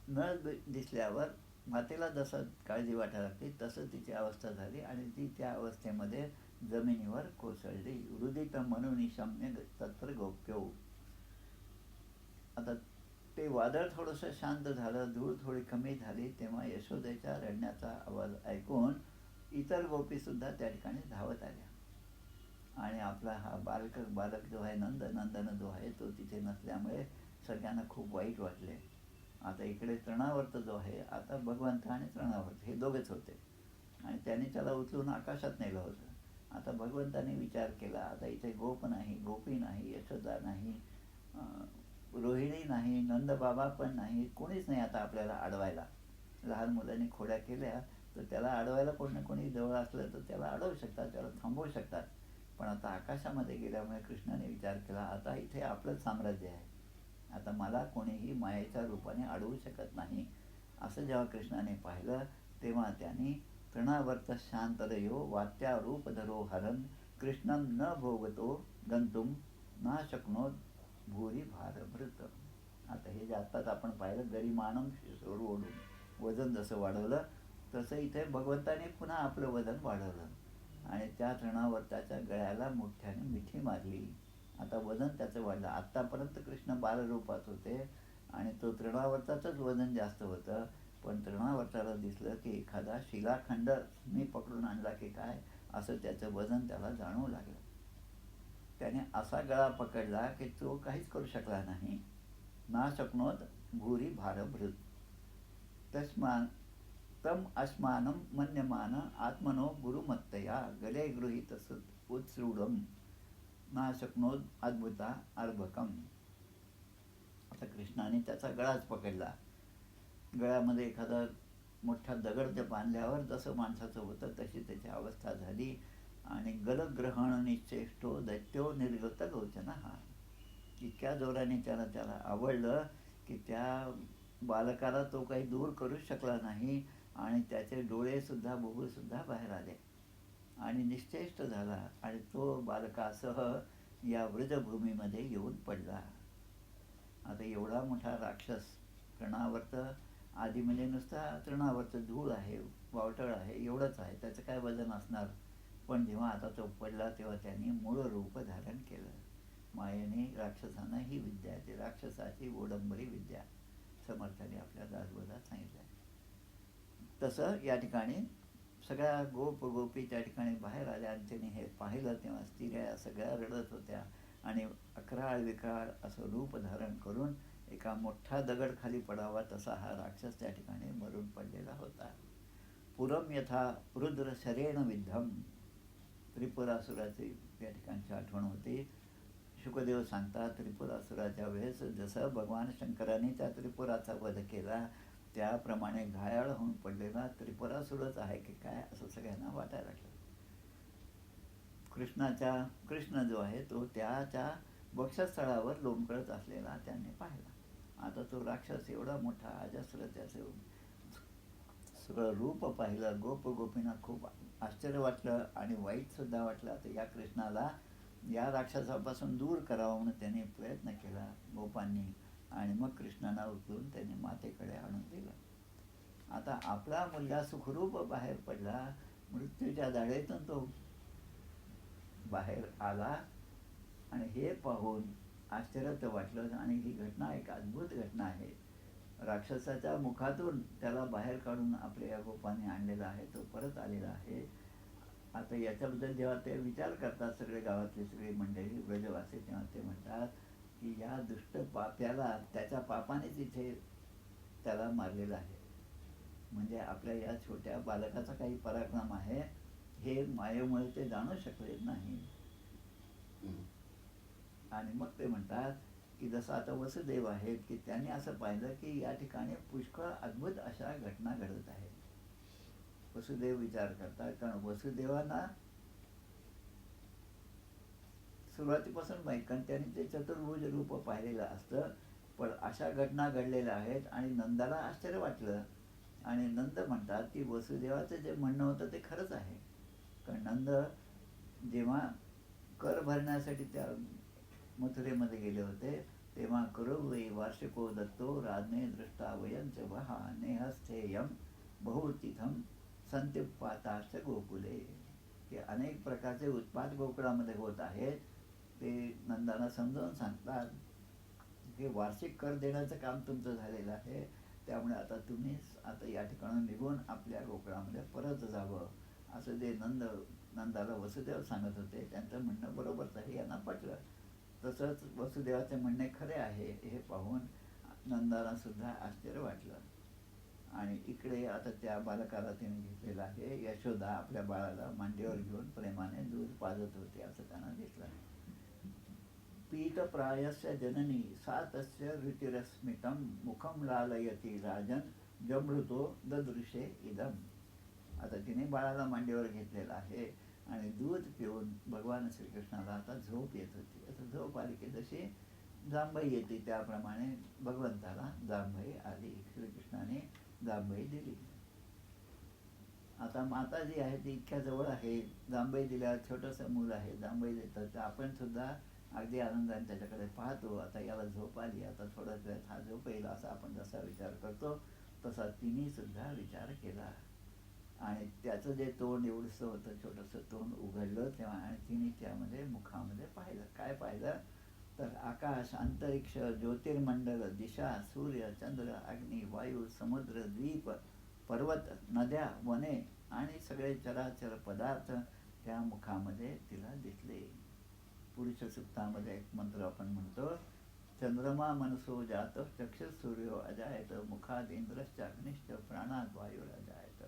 A: न दिसल्यावर मातेला जसं काळजी वाटायला लागते तसं तिची अवस्था झाली आणि ती त्या अवस्थेमध्ये जमिनीवर कोसळली. रुदित म्हणून शम्य तत्र गोप्यो. आता ते वादळ थोडंसं शांत झालं, धूळ थोडी कमी झाली, तेव्हा यशोदेच्या रडण्याचा आवाज ऐकून इतर गोपीसुद्धा त्या ठिकाणी धावत आल्या आणि आपला हा बालक जो आहे नंदन जो आहे तो तिथे नसल्यामुळे सगळ्यांना खूप वाईट वाटले. आता इकडे तृणावर्त जो आहे, आता भगवंत आणि तृणावर्त हे दोघेच होते आणि त्याने त्याला उचलून आकाशात नेलं होतं. आता भगवंताने विचार केला, आता इथे गोप नाही, गोपी नाही, यशोदा नाही, रोहिणी नाही, नंदबाबा पण नाही, कोणीच नाही आता आपल्याला अडवायला. लहान मुलांनी खोड्या केल्या तर त्याला अडवायला कोणी ना कोणी जवळ असलं तर त्याला अडवू शकतात, त्याला थांबवू शकतात. पण आता आकाशामध्ये गेल्यामुळे कृष्णाने विचार केला, आता इथे आपलंच साम्राज्य आहे, आता मला कोणीही मायेच्या रूपाने अडवू शकत नाही. असं जेव्हा कृष्णाने पाहिलं तेव्हा त्यांनी तृणावर्त शांतरयो वात्यारूप धरो हरन कृष्णं न भोगतो गंतुम ना शक्नोत भूरी भारभृत. आता हे जे आत्ताच आपण पाहिलं, गरिमानम शिशोर ओढून वजन जसं वाढवलं तसं इथे भगवंताने पुन्हा आपलं वजन वाढवलं आणि त्या तृणावर्ताच्या गळ्याला मोठ्याने मिठी मारली. आता वजन त्याचं वाढलं. आत्तापर्यंत कृष्ण बालरूपात होते आणि तो तृणावर्ताचंच वजन जास्त होतं, पण तृणावर्ताला दिसलं की एखादा शिलाखंड मी पकडून आणला की काय असं त्याचं वजन त्याला जाणवू लागलं. त्याने असा गळा पकडला की तो काहीच करू शकला नाही. ना शक्नोत भूरी भारभृत तम अस्मानं मन्यमान आत्मनो गुरुमत्तया गले गृहीत उत्सृढम ना शक्नोत अद्भुता अर्भकम. आता कृष्णाने त्याचा गळाच पकडला. गळ्यामध्ये एखादा मोठा दगड बांधल्यावर जसं माणसाचं होतं तशी त्याची अवस्था झाली आणि गलग्रहण निश्चेष्टो दैत्यो निर्गत लोचन. हा इतक्या जोराने त्याला आवडलं की त्या बालकाला तो काही दूर करूच शकला नाही आणि त्याचे डोळेसुद्धा बुबुळसुद्धा बाहेर आले आणि निश्चेष्ट झाला आणि तो बालकासह या व्रजभूमीमध्ये येऊन पडला. आता एवढा मोठा राक्षस तृणावर्त आधी म्हणजे नुसता तृणावर्त धूळ आहे, वावटळ आहे, एवढंच आहे, त्याचं काय वजन असणार. पण जेव्हा आता तो पडला तेव्हा त्यांनी मूळ रूप धारण केलं. मायेने राक्षसांना ही विद्या आहे, ती राक्षसाची ओडंबरी विद्या समर्थाने आपल्या दासबोधात सांगितलं. तसं या ठिकाणी सगळ्या गोपी त्या ठिकाणी बाहेर आल्या आणि त्यांनी हे पाहिलं तेव्हा स्त्रिया सगळ्या रडत होत्या आणि अकराळ विकराळ असं रूप धारण करून एका मोठा दगड खाली पडावा तसा हा राक्षस त्या ठिकाणी मरून पडलेला होता. पुरम यथा रुद्र शरेण विद्धम. त्रिपुरासुराची या ठिकाणची आठवण होती. शुकदेव सांगतात त्रिपुरासुराच्या वेळेस जसं भगवान शंकराने त्या त्रिपुराचा वध केला त्याप्रमाणे घायाळ होऊन पडलेला त्रिपुरासुरच आहे की काय असं सगळ्यांना वाटायला लागलं. कृष्ण जो आहे तो त्याच्या वक्षस्थळावर लोंबकळत असलेला त्यांनी पाहिला. आता तो राक्षस एवढा मोठा अजस्र, त्याचं सगळं रूप पाहिलं. गोपींना खूप आश्चर्य वाटलं आणि वाईटसुद्धा वाटलं. तर या कृष्णाला या राक्षसापासून दूर करावं म्हणून त्यांनी प्रयत्न केला गोपांनी, आणि मग कृष्णाला उचलून त्यांनी मातेकडे आणून दिलं. आता आपला मुलगा सुखरूप बाहेर पडला, मृत्यूच्या जाळेतून तो बाहेर आला, आणि हे पाहून आश्चर्य तर वाटलं. आणि ही घटना एक अद्भुत घटना आहे. राक्षसाच्या मुखातून त्याला बाहेर काढून आपल्या या गोपांनी आणलेला आहे, तो परत आलेला आहे. आता याच्याबद्दल जेव्हा ते विचार करतात सगळे गावातली सगळी मंडळी ब्रजवासी, तेव्हा ते म्हणतात की या दुष्ट पाप्याला त्याच्या पापानेच इथे त्याला मारलेलं आहे. म्हणजे आपल्या या छोट्या बालकाचा काही पराक्रम आहे हे मायेमुळे ते जाणू शकले नाही. आणि मग ते म्हणतात की जसं आता वसुदेव आहेत की त्यांनी असं पाहिलं की या ठिकाणी पुष्कळ अद्भुत अशा घटना घडत आहेत. वसुदेव विचार करतात, कारण वसुदेवांना सुरुवातीपासून माहीत, कारण त्यांनी ते चतुर्भुज रूप पाहिलेलं असतं. पण अशा घटना घडलेल्या आहेत आणि नंदाला आश्चर्य वाटलं. आणि नंद म्हणतात की वसुदेवाचं जे म्हणणं होतं ते खरंच आहे. कारण नंद जेव्हा कर भरण्यासाठी त्या मथुरेमध्ये गेले होते तेव्हा करोवै वार्षिको दत्तो राजने दृष्टा वयंच वहा नेहस्थेयम बहुतीथम संत्युत्पाताश्च गोकुले. हे अनेक प्रकारचे उत्पाद गोकुळामध्ये होत आहेत. ते नंदाला समजावून सांगतात हे वार्षिक कर देण्याचं काम तुमचं झालेलं आहे, त्यामुळे आता तुम्ही आता या ठिकाणी निघून आपल्या गोकुळामध्ये परत जावं, असं जे नंदाला वसुदेव सांगत होते. त्यांचं म्हणणं बरोबरच आहे, यांना पटलं. तसंच वसुदेवाचे म्हणणे खरे आहे हे पाहून नंदाला सुद्धा आश्चर्य वाटलं. आणि इकडे आता त्या बालकाला तिने घेतलेलं आहे. यशोदा आपल्या बाळाला मांडीवर घेऊन प्रेमाने दूध पाजत होते असं त्यांना दिसलं. पीतप्रायस्य जननी सा तस्य रुचिरस्मितं मुखं लालयती राजन जमृतो ददृशे इदम. आता तिने बाळाला मांडीवर घेतलेला आहे आणि दूध पिऊन भगवान श्रीकृष्णाला आता झोप येत होती. आता झोप आली की जशी जांभई येते त्याप्रमाणे भगवंताला जांभई आली. श्रीकृष्णाने जांभई दिली. आता माता जी आहे ती इतक्या जवळ आहे, जांभई दिल्यावर छोटंसं मूल आहे, जांभई देतात, तर आपण सुद्धा अगदी आनंदाने त्याच्याकडे पाहतो. आता याला झोप आली, आता थोड्याच वेळात हा झोप येईल असा आपण जसा विचार करतो तसा तिने सुद्धा विचार केला. आणि त्याचं जे तोंड एवढंसं होतं, छोटंसं तोंड उघडलं तेव्हा, आणि तिने त्यामध्ये मुखामध्ये पाहिलं. काय पाहिलं तर आकाश, अंतरिक्ष, ज्योतिर्मंडल, दिशा, सूर्य, चंद्र, अग्नी, वायू, समुद्र, द्वीप, पर्वत, नद्या, वने आणि सगळे चराचर पदार्थ त्या मुखामध्ये तिला दिसले. पुरुष सुक्तामध्ये एक मंत्र आपण म्हणतो, चंद्रमा मनसो जात चक्षुसूर्यो अजायत मुखात इंद्रश्च अग्निश्च प्राणात वायुरजायत.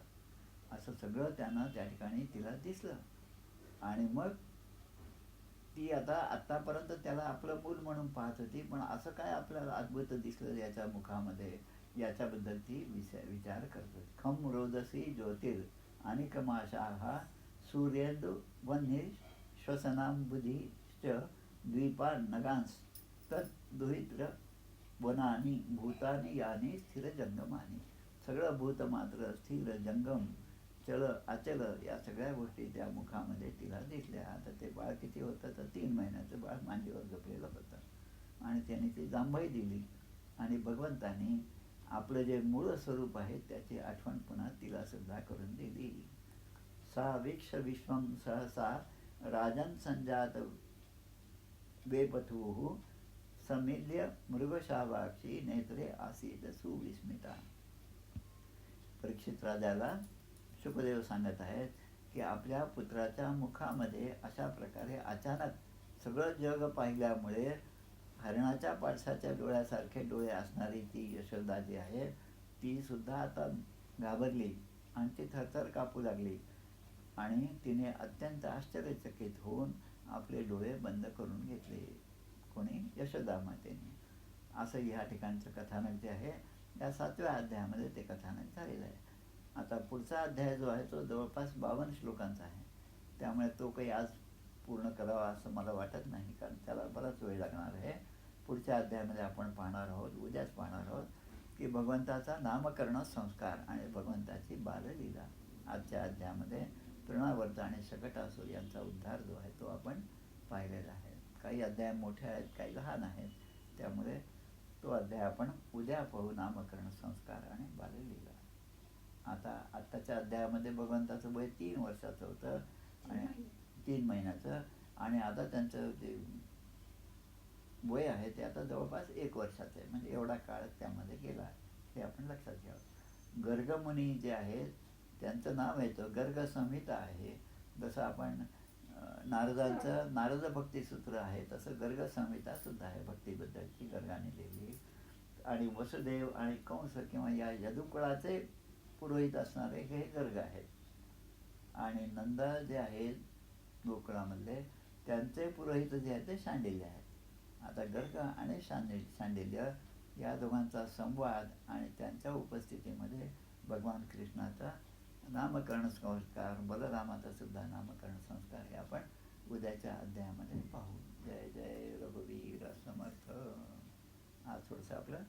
A: असं सगळं त्यांना त्या ठिकाणी तिला दिसलं. आणि मग ती आता आत्तापर्यंत त्याला आपलं मूल म्हणून पाहत होती, पण असं काय आपल्याला अद्भुत दिसलं याच्या मुखामध्ये, याच्याबद्दल ती विचार करत होती. खम रोदसी ज्योतिर आणि कमाशाहा सूर्येंदु वन्हे श्वसनांबुधीश्च द्वीपा नगांस तद्दुहित्र वनानी भूतानी यानी स्थिर जंगमानी. सगळं भूत मात्र स्थिर जंगम चल अचल या सगळ्या गोष्टी त्या मुखामध्ये तिला दिसल्या. आता ते बाळ किती होतं तर 3 महिन्याचं बाळ मांडीवर झोपलेलं होतं आणि त्याने ती जांभई दिली. आणि भगवंतानी आपलं जे मूळ स्वरूप आहे त्याची आठवण पुन्हा तिला सुद्धा करून दिली. सा वीक्ष विश्वं सहसा राजन संजात वेपथुः समिल्य मृगशावाक्षी नेत्रे आसीद सुविस्मिता. परीक्षित राजाला शुकदेव सांगत आहेत की आपल्या पुत्राच्या मुखामध्ये अशा प्रकारे अचानक सगळं जग पाहिल्यामुळे हरणाच्या पाडसाच्या डोळ्यासारखे डोळे असणारी ती यशोदा जी आहे ती सुद्धा आता घाबरली आणि ती थरथर कापू लागली. आणि तिने अत्यंत आश्चर्यचकित होऊन आपले डोळे बंद करून घेतले. कोणी यशोदा मातेने. असं ह्या ठिकाणचं कथानक जे आहे या 7व्या अध्यायामध्ये ते कथानक झालेलं आहे. आता पुढचा अध्याय जो आहे तो जवळपास 52 श्लोकांचा आहे. त्यामुळे तो काही आज पूर्ण करावा असं मला वाटत नाही, कारण त्याला बराच वेळ लागणार आहे. पुढच्या अध्यायामध्ये आपण पाहणार आहोत, उद्याच पाहणार आहोत, की भगवंताचा नामकरण संस्कार आणि भगवंताची बाललीला. आजच्या अध्यायामध्ये तृणावर्त आणि शकटासूर यांचा उद्धार जो आहे तो आपण पाहिलेला आहे. काही अध्याय मोठे आहेत, काही लहान आहेत, त्यामुळे तो अध्याय आपण उद्या पाहू, नामकरण संस्कार आणि बाललीला. आता आत्ताच्या अध्यायामध्ये भगवंताचं वय 3 वर्षाचं होतं आणि 3 महिन्याचं, आणि आता त्यांचं जे वय आहे ते आता जवळपास 1 वर्षाचं आहे. म्हणजे एवढा काळ त्यामध्ये गेला, हे आपण लक्षात घ्यावं. गर्गमुनी जे आहेत त्यांचं नाव येतं, गर्ग संहिता आहे. जसं आपण नारदांचं नारद भक्तिसूत्र आहे, तसं गर्ग संहिता सुद्धा आहे भक्तीबद्दलची, गर्गाने लिहिली. आणि वसुदेव आणि कंस किंवा या यदुकुळाचे पुरोहित असणारे हे गर्ग आहेत. आणि नंद जे आहेत गोकुळामधले त्यांचे पुरोहित जे आहेत ते शांडिल्य आहेत. आता गर्ग आणि शांडिल्य या दोघांचा संवाद आणि त्यांच्या उपस्थितीमध्ये भगवान कृष्णाचा नामकरण संस्कार, बलरामाचा सुद्धा नामकरण संस्कार हे आपण उद्याच्या अध्यायामध्ये पाहू. जय जय रघुवीर समर्थ. आज थोडंसं आपलं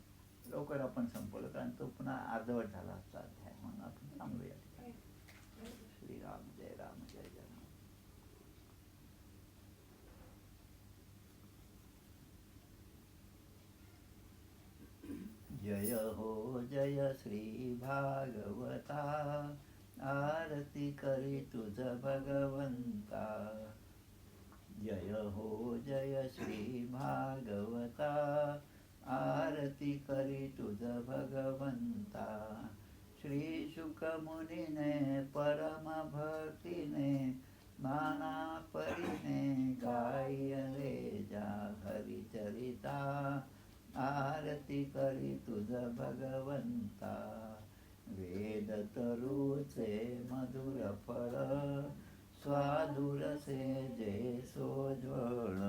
A: लवकर आपण संपवलं, कारण तो पुन्हा अर्धवट झाला असता अध्याय, म्हणून आपण थांबूया. श्रीराम जय राम जय जय राम. जय हो जय श्री भागवता, आरती करी तुझ भगवंता. जय हो जय श्री भागवता, आरती करी तुझ भगवंता. श्री शुक मुनीने परम भक्तीने, नाना परीने गायले जा हरिचरिता. आरती करी तुझ भगवंता. वेद तरुचे मधुर फळ, स्वादुरसे जे सोज्वळ.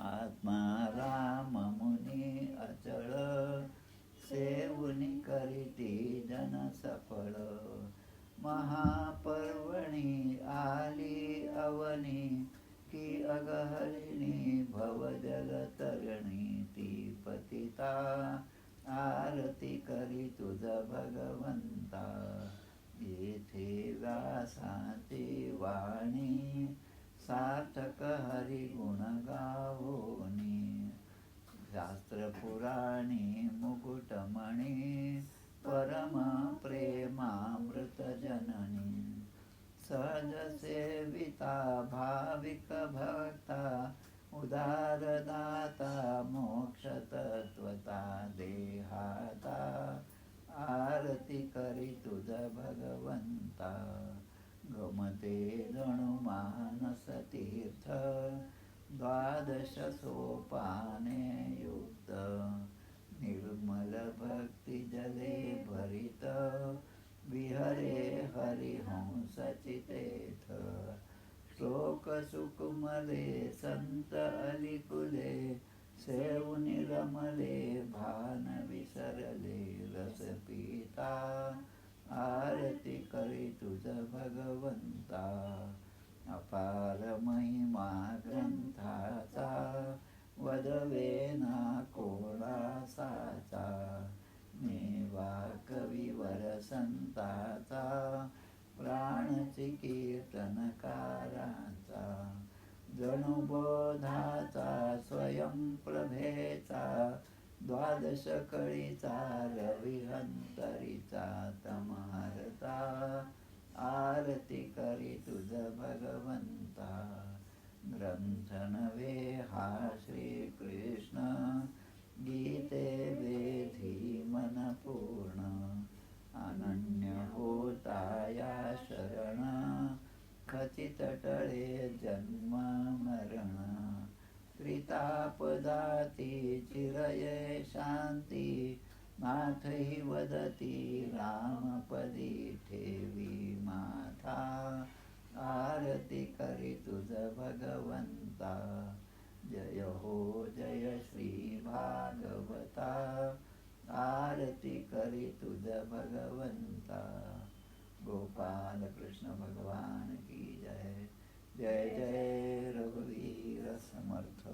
A: आत्मा राम मुनी अचळ, सेवुनी करीती जन सफळ. महापर्वणी आली अवनी, की अगहरिणी भवजल तरणी. ती पतिता आरती करी तुझ भगवंता. येथे व्यासाची वाणी, सार्थक हरिगुण गावोनी. शास्त्र पुराणी मुकुटमणी, परम प्रेमामृत जननी. सहज सेविता भाविक भक्ता, उदार दाता मोक्ष तत्वता देहाता. आरती करी तुझ भगवंता. गमते जणू मानस तीर्थ, द्वादश सोपाने युक्त. निर्मल भक्ती जले भरित, विहरे हरिहंस चितेथ. श्लोक सुकुमले संत अलिकुले, सेवुनी रमले भान विसरले. रस पिता आरती करी तुझ भगवंता. अपार महिमा ग्रंथाचा, वदवेना कोणासाचा. मेवा कविवर संताचा, प्राणची कीर्तनकाराचा. जणू बोधाचा स्वयं प्रभेचा, द्वादश कळीचा रविहंतरीचा. तमारता आरती करी तुझ भगवंता. ग्रंथ नव्हे हा श्रीकृष्ण, गीते वेधी मन पूर्ण. अनन्य होता या शरण, खचित टळे जन्म मरण. त्रिताप जाती चिरये शांती, नाथही वदती रामपदी ठेवी माथा. आरती करी तुझ भगवंता. जय हो जय श्री भागवता, आरती करी तुझ भगवंता। गोपाल कृष्ण भगवान की जय। जय जय रघुवीर समर्थ।